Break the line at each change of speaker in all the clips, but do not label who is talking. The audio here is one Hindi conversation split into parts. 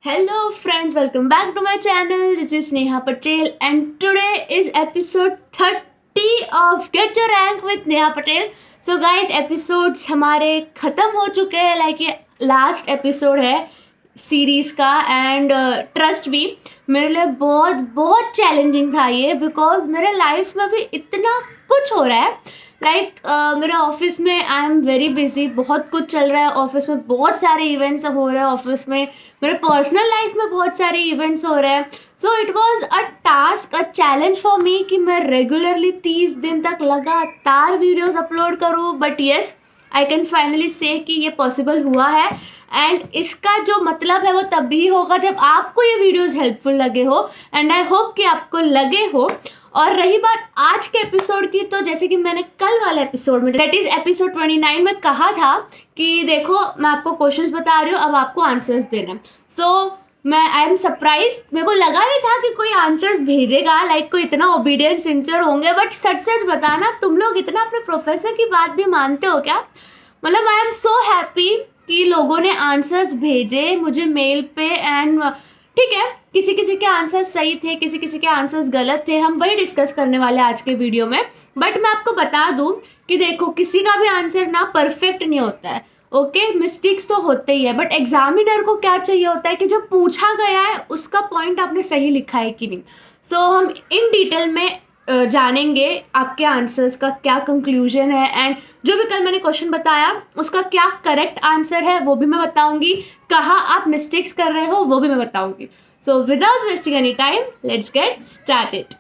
Hello friends, welcome back to my channel. This is Neha Patel and today is episode 30 of Get Your Rank with Neha Patel. So guys, episodes हमारे ख़त्म हो चुके हैं, लाइक ये लास्ट एपिसोड है सीरीज़ का एंड ट्रस्ट भी मेरे लिए बहुत बहुत चैलेंजिंग था ये, बिकॉज मेरे लाइफ में भी इतना कुछ हो रहा है. मेरे ऑफिस में आई एम वेरी बिजी, बहुत कुछ चल रहा है ऑफिस में, बहुत सारे इवेंट्स हो रहे हैं ऑफिस में, मेरे पर्सनल लाइफ में बहुत सारे इवेंट्स हो रहे हैं. So it was a task, a challenge for me कि मैं रेगुलरली 30 दिन तक लगातार वीडियोस अपलोड करूँ. But yes, I can finally से कि ये पॉसिबल हुआ है एंड इसका जो मतलब है वो तब भी होगा जब आपको ये वीडियोस हेल्पफुल लगे हो एंड आई होप कि आपको लगे हो. और रही बात आज के एपिसोड की, तो जैसे कि मैंने कल वाले एपिसोड में, दैट इज एपिसोड 29 में कहा था कि देखो मैं आपको क्वेश्चंस बता रही हूँ, अब आपको आंसर्स देना. सो मैं आई एम सरप्राइज, मेरे को लगा नहीं था कि कोई आंसर्स भेजेगा, लाइक कोई इतना ओबीडियंट सिंसियर होंगे. बट सच सच बताना, तुम लोग इतना अपने प्रोफेसर की बात भी मानते हो क्या? मतलब आई एम सो हैप्पी कि लोगों ने आंसर्स भेजे मुझे मेल पे. एंड ठीक है, किसी किसी के आंसर्स सही थे, किसी किसी के आंसर्स गलत थे, हम वही डिस्कस करने वाले आज के वीडियो में. बट मैं आपको बता दूं कि देखो, किसी का भी आंसर ना परफेक्ट नहीं होता है. ओके, मिस्टेक्स तो होते ही है, बट एग्जामिनर को क्या चाहिए होता है कि जो पूछा गया है उसका पॉइंट आपने सही लिखा है कि नहीं. सो हम इन डिटेल में जानेंगे आपके आंसर्स का क्या कंक्लूजन है एंड जो भी कल मैंने क्वेश्चन बताया उसका क्या करेक्ट आंसर है वो भी मैं बताऊंगी, कहाँ आप मिस्टेक्स कर रहे हो वो भी मैं बताऊंगी. So without wasting any time, let's get started.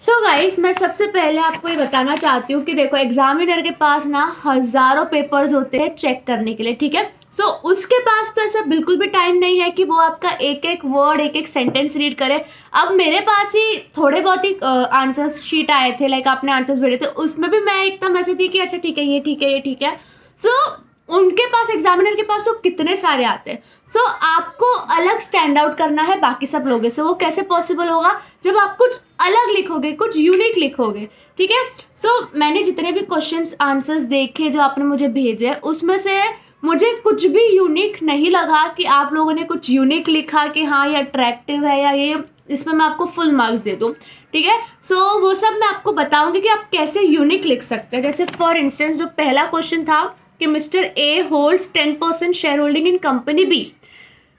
So guys, मैं सबसे पहले आपको ये बताना चाहती हूँ कि देखो, एग्जामिनर के पास ना हज़ारों पेपर्स होते हैं चेक करने के लिए, ठीक है. सो उसके पास तो ऐसा बिल्कुल भी टाइम नहीं है कि वो आपका एक एक वर्ड, एक एक सेंटेंस रीड करे. अब मेरे पास ही थोड़े बहुत ही आंसर्स शीट आए थे, लाइक आपने आंसर्स भेजे थे, उसमें भी मैं एकदम ऐसे थी कि अच्छा ठीक है, ये ठीक है, ये ठीक है. सो उनके पास, एग्जामिनर के पास तो कितने सारे आते हैं. सो आपको अलग स्टैंड आउट करना है बाकी सब लोगों से. वो कैसे पॉसिबल होगा? जब आप कुछ अलग लिखोगे, कुछ यूनिक लिखोगे, ठीक है. सो मैंने जितने भी क्वेश्चंस आंसर्स देखे जो आपने मुझे भेजे, उसमें से मुझे कुछ भी यूनिक नहीं लगा कि आप लोगों ने कुछ यूनिक लिखा कि हाँ ये अट्रैक्टिव है या ये, इसमें मैं आपको फुल मार्क्स दे दूँ, ठीक है. सो वो सब मैं आपको बताऊंगी कि आप कैसे यूनिक लिख सकते हैं. जैसे फॉर इंस्टेंस, जो पहला क्वेश्चन था कि mister A holds 10% shareholding in company B,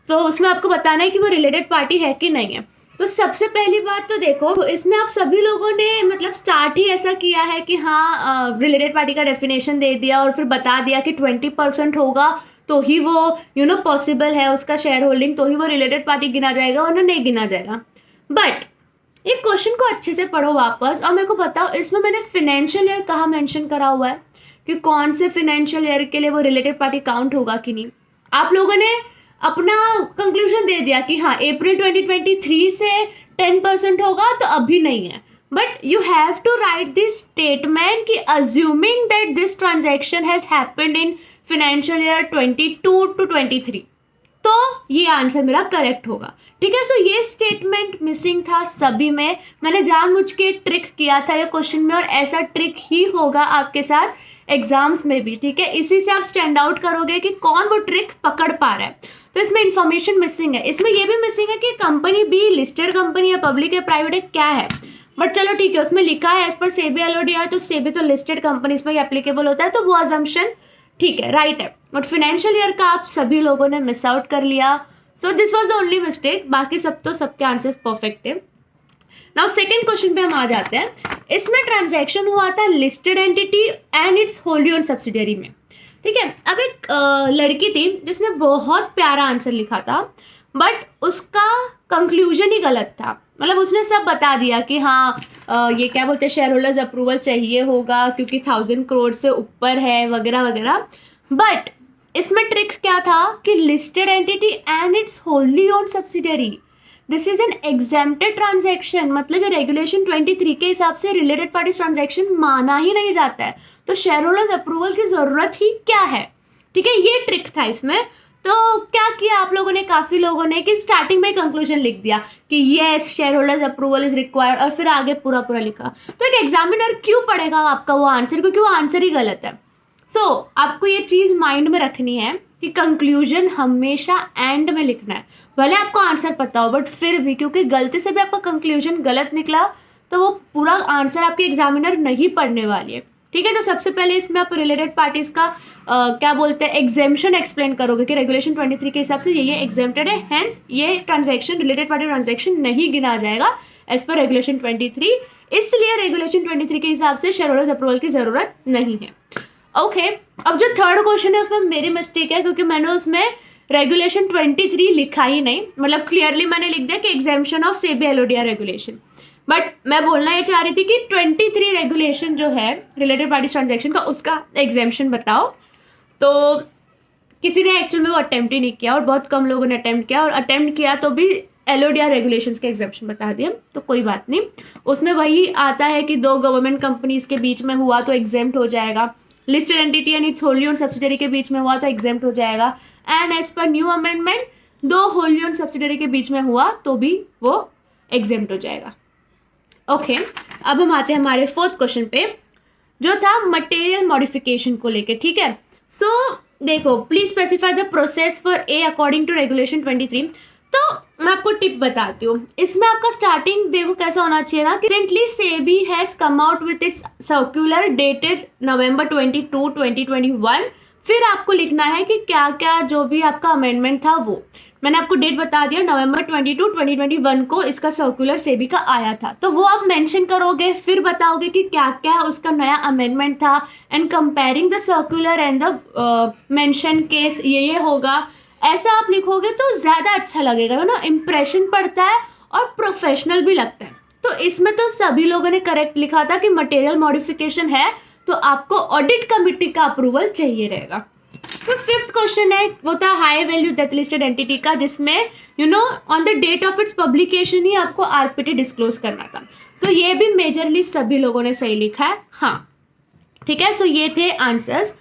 तो उसमें आपको बताना है कि वो रिलेटेड पार्टी है कि नहीं है. तो सबसे पहली बात तो देखो, तो इसमें आप सभी लोगों ने मतलब स्टार्ट ही ऐसा किया है कि हाँ रिलेटेड पार्टी का डेफिनेशन दे दिया और फिर बता दिया कि 20% होगा तो ही वो पॉसिबल है उसका शेयर होल्डिंग, तो ही वो रिलेटेड पार्टी गिना जाएगा, वरना नहीं गिना जाएगा. बट एक क्वेश्चन को अच्छे से पढ़ो वापस और मेरे को बताओ, इसमें मैंने फिनेंशियल ईयर कहाँ मेंशन करा हुआ है कि कौन से फिनेंशियल ईयर के लिए वो रिलेटेड पार्टी काउंट होगा कि नहीं. आप लोगों ने अपना कंक्लूजन दे दिया कि हाँ अप्रैल 2023 से 10% होगा, तो अभी नहीं है. But you have to write this statement कि assuming that this transaction has happened in financial year 22 to 23, तो ये आंसर मेरा करेक्ट होगा, ठीक है. सो ये स्टेटमेंट मिसिंग था सभी में. मैंने जानबूझ के ट्रिक किया था ये क्वेश्चन में, और ऐसा ट्रिक ही होगा आपके साथ एग्जाम्स में भी, ठीक है. इसी से आप स्टैंड आउट करोगे कि कौन वो ट्रिक पकड़ पा रहा है. तो इसमें इंफॉर्मेशन मिसिंग है. इसमें ये भी मिसिंग है कि कंपनी बी लिस्टेड कंपनी है, पब्लिक है, प्राइवेट है, क्या है. बट चलो ठीक है, उसमें लिखा है एज पर सेबी एलओडीआर, तो सेबी तो लिस्टेड कंपनीज में एप्लीकेबल होता है, तो वो अजम्पशन ठीक है, राइट है. बट फाइनेंशियल ईयर का आप सभी लोगों ने मिस आउट कर लिया. So this was the only mistake, बाकी सब तो सबके आंसर्स परफेक्ट थे. नाउ सेकंड क्वेश्चन पे हम आ जाते हैं. इसमें ट्रांजैक्शन हुआ था listed entity and its wholly owned subsidiary में, ठीक है. अब एक लड़की थी जिसने बहुत प्यारा आंसर लिखा था, बट उसका कंक्लूजन ही गलत था. मतलब उसने सब बता दिया कि हाँ ये क्या बोलते हैं, शेयर होल्डर्स अप्रूवल चाहिए होगा क्योंकि 1000 करोड़ से ऊपर है वगैरह वगैरह. बट इसमें ट्रिक क्या था कि listed entity and its wholly owned subsidiary, this is an exempted transaction. मतलब ये रेगुलेशन 23 के हिसाब से रिलेटेड पार्टीज ट्रांजैक्शन माना ही नहीं जाता है, तो शेयर होल्डर्स अप्रूवल की जरूरत ही क्या है, ठीक है. ये ट्रिक था इसमें. तो क्या किया आप लोगों ने, काफ़ी लोगों ने, कि स्टार्टिंग में कंक्लूजन लिख दिया कि yes share holders approval is required, और फिर आगे पूरा पूरा लिखा. तो एक एग्जामिनर क्यों पढ़ेगा आपका वो आंसर, क्योंकि वो आंसर ही गलत है. सो आपको ये चीज़ माइंड में रखनी है कि कंक्लूजन हमेशा एंड में लिखना है। भले आपको आंसर पता हो बट फिर भी, क्योंकि गलती से भी आपका कंक्लूजन गलत निकला तो वो पूरा आंसर आपके एग्जामिनर नहीं पढ़ने वाली है, ठीक है। तो सबसे पहले इसमें आप रिलेटेड पार्टीज का क्या बोलते हैं एग्जेम्पशन एक्सप्लेन करोगे कि रेगुलेशन 23 के हिसाब से ये एग्जेम्प्टेड है, हेंस ये ट्रांजैक्शन रिलेटेड पार्टी ट्रांजैक्शन नहीं गिना जाएगा एज पर रेगुलेशन 23, इसलिए रेगुलेशन 23 के हिसाब से शेयर होल्डर्स अप्रूवल की जरूरत नहीं है। ओके अब जो थर्ड क्वेश्चन है उसमें मेरी मिस्टेक है, क्योंकि मैंने उसमें रेगुलेशन 23 लिखा ही नहीं, मतलब क्लियरली मैंने लिख दिया कि exemption of SEBI LODR regulation, but मैं बोलना ये चाह रही थी कि 23 रेगुलेशन जो है रिलेटेड पार्टी ट्रांजैक्शन का, उसका एग्जाम्पशन बताओ। तो किसी ने एक्चुअल में वो अटेम्प्ट ही नहीं किया और बहुत कम लोगों ने अटेम्प्ट किया, और अटेम्प्ट किया तो भी एलओडीआर रेगुलेशंस के एग्जाम्पशन बता दिए, तो कोई बात नहीं। उसमें वही आता है कि दो गवर्नमेंट कंपनीज के बीच में हुआ तो एग्जेम्प्ट हो जाएगा, listed entity and its wholly owned subsidiary के बीच में हुआ तो एग्जेम्प्ट हो जाएगा, and as per new amendment दो होली ओन्ड सब्सिडरी के बीच में हुआ तो भी वो एग्जेम्प्ट हो जाएगा। ओके अब हम आते हैं हमारे फोर्थ क्वेश्चन पे, जो था मटेरियल मॉडिफिकेशन को लेके, ठीक है। सो देखो, please specify the process for A according to regulation 23। तो मैं आपको टिप बताती हूँ, इसमें आपका स्टार्टिंग देखो कैसा होना चाहिए ना, recently SEBI has come out with its circular dated November 22, 2021। फिर आपको लिखना है कि क्या क्या जो भी आपका अमेंडमेंट था वो, मैंने आपको डेट बता दिया नवंबर 22, 2021 को इसका सर्कुलर सेबी का आया था, तो वो आप मेंशन करोगे, फिर बताओगे कि क्या क्या उसका नया अमेंडमेंट था, and comparing the circular and the mention case ये होगा, ऐसा आप लिखोगे तो ज़्यादा अच्छा लगेगा ना, इम्प्रेशन पड़ता है और प्रोफेशनल भी लगता है। तो इसमें तो सभी लोगों ने करेक्ट लिखा था कि मटेरियल मॉडिफिकेशन है तो आपको ऑडिट कमिटी का अप्रूवल चाहिए रहेगा। तो फिफ्थ क्वेश्चन है वो था high value debt listed entity का, जिसमें on the date of its publication ही आपको आरपीटी डिस्क्लोज करना था। तो ये भी मेजरली सभी लोगों ने सही लिखा है, हाँ ठीक है। सो ये थे आंसर्स।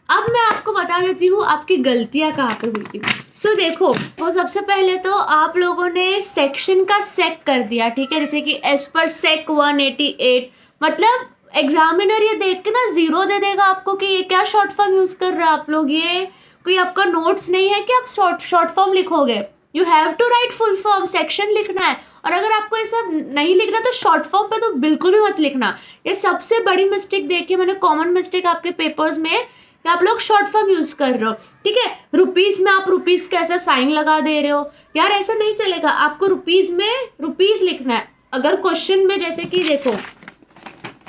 अब मैं आपको बता देती हूँ आपकी गलतियाँ कहाँ पे हुई थी। तो देखो, वो सबसे पहले तो आप लोगों ने सेक्शन का सेक कर दिया, ठीक है, जैसे कि एज पर सेक 188, मतलब एग्जामिनर ये देख के ना जीरो दे देगा आपको कि ये क्या शॉर्ट फॉर्म यूज कर रहे हो आप लोग, ये कोई आपका नोट्स नहीं है कि आप शॉर्ट फॉर्म लिखोगे, you have to write full form, section लिखना है। और अगर आपको ये सब नहीं लिखना तो शॉर्ट फॉर्म पे तो बिल्कुल भी मत लिखना। ये सबसे बड़ी मिस्टेक देखी मैंने, कॉमन मिस्टेक आपके पेपर्स में, आप लोग शॉर्ट फॉर्म यूज कर रहे हो, ठीक है। रुपीस में आप रुपीस कैसा साइन लगा दे रहे हो, यार ऐसा नहीं चलेगा, आपको रुपीस में रुपीस लिखना है। अगर क्वेश्चन में जैसे कि देखो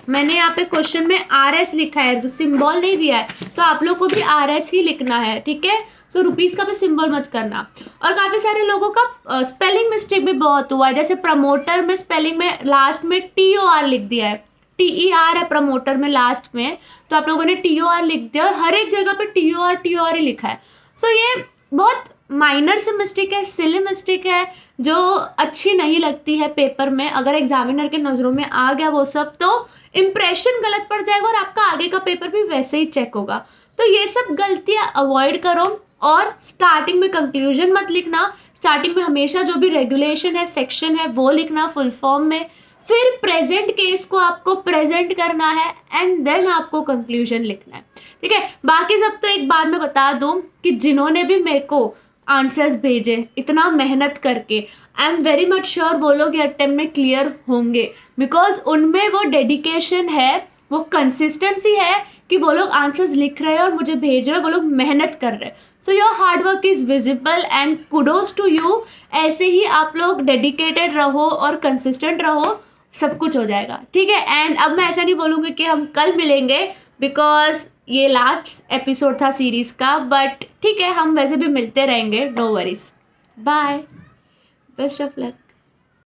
मैंने यहाँ पे क्वेश्चन में RS लिखा है, सिंबल नहीं दिया है, तो आप लोग को भी RS ही लिखना है, ठीक है। सो रुपीस का भी सिंबल मत करना। और काफी सारे लोगों का स्पेलिंग मिस्टेक भी बहुत हुआ है, जैसे प्रमोटर में स्पेलिंग में लास्ट में TOR लिख दिया है, TER है प्रमोटर में लास्ट में, तो आप लोगों ने TOR लिख दिया और हर एक जगह पे TOR ही लिखा है। सो ये बहुत माइनर से मिस्टेक है, सिली मिस्टेक है, जो अच्छी नहीं लगती है पेपर में। अगर एग्जामिनर के नज़रों में आ गया वो सब तो इम्प्रेशन गलत पड़ जाएगा और आपका आगे का पेपर भी वैसे ही चेक होगा। तो ये सब गलतियाँ अवॉइड करो और स्टार्टिंग में कंक्लूजन मत लिखना, स्टार्टिंग में हमेशा जो भी रेगुलेशन है सेक्शन है वो लिखना फुल फॉर्म में, फिर प्रेजेंट केस को आपको प्रेजेंट करना है एंड देन आपको कंक्लूजन लिखना है, ठीक है। बाकी सब तो एक बात मैं बता दूं कि जिन्होंने भी मेरे को आंसर्स भेजे इतना मेहनत करके, I am very much sure वो लोग ये अटेम्प्ट में क्लियर होंगे, बिकॉज उनमें वो डेडिकेशन है, वो कंसिस्टेंसी है कि वो लोग आंसर्स लिख रहे हैं और मुझे भेज रहे हैं, वो लोग मेहनत कर रहे हैं। So your hard work is visible and kudos to you. ऐसे ही आप लोग डेडिकेटेड रहो और कंसिस्टेंट रहो, सब कुछ हो जाएगा, ठीक है। एंड अब मैं ऐसा नहीं बोलूँगी कि हम कल मिलेंगे, बिकॉज ये लास्ट एपिसोड था सीरीज़ का, बट ठीक है हम वैसे भी मिलते रहेंगे, no worries. Bye, best of luck.